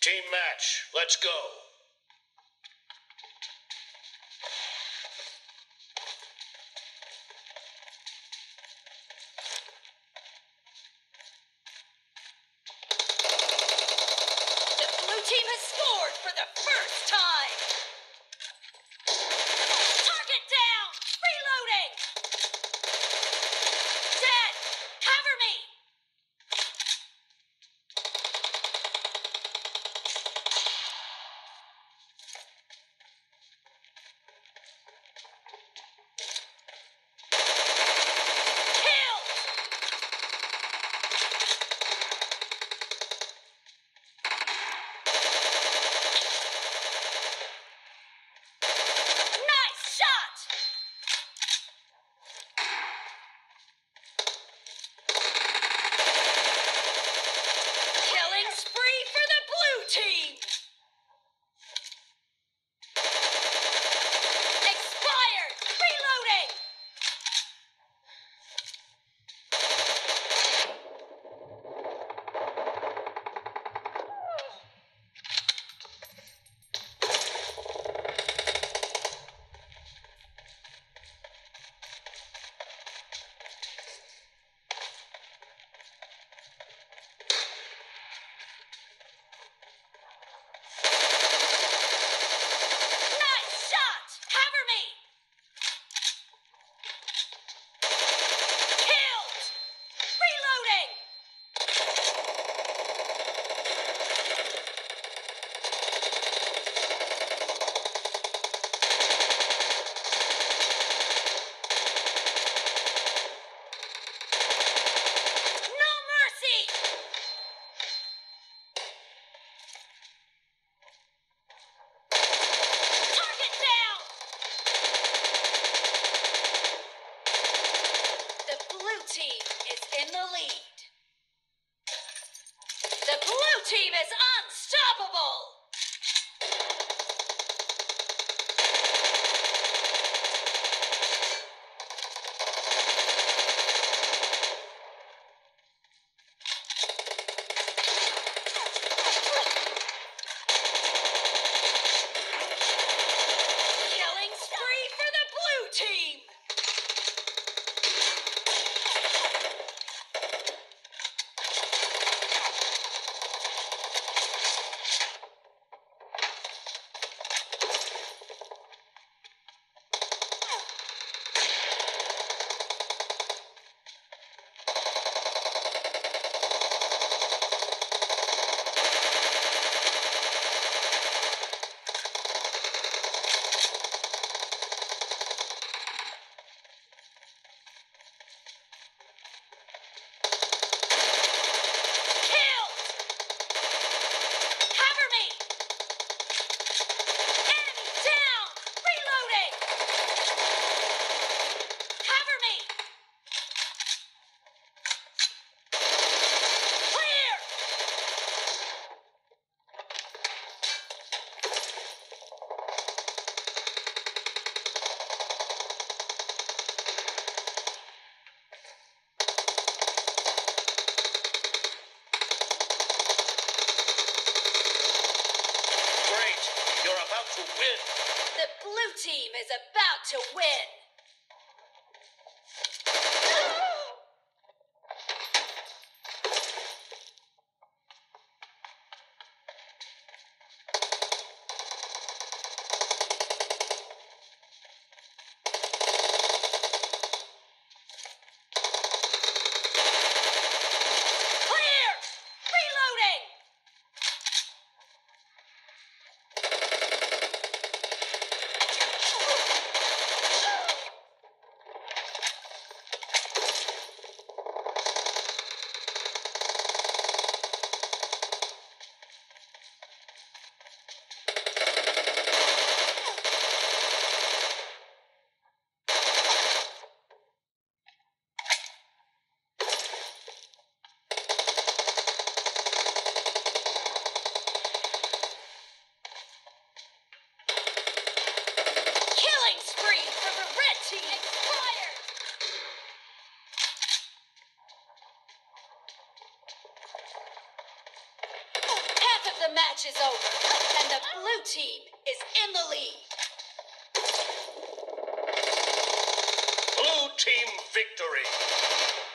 Team match, let's go. The blue team has scored for the first time. Target down! Reloading! Dead! Cover me! Killed! Nice shot! Killing spree for the blue team! Expired! Reloading! Nice shot! Cover me! Killed! Reloading! No mercy! Target down! The blue team is in the lead. The blue team is unstoppable! Killing spree for the blue team! Killed! Cover me! Enemy down! Reloading! Cover me! Clear! Great, you're about to win. The blue team is about to win! Clear! Reloading! match is over, and the blue team is in the lead. Blue team victory.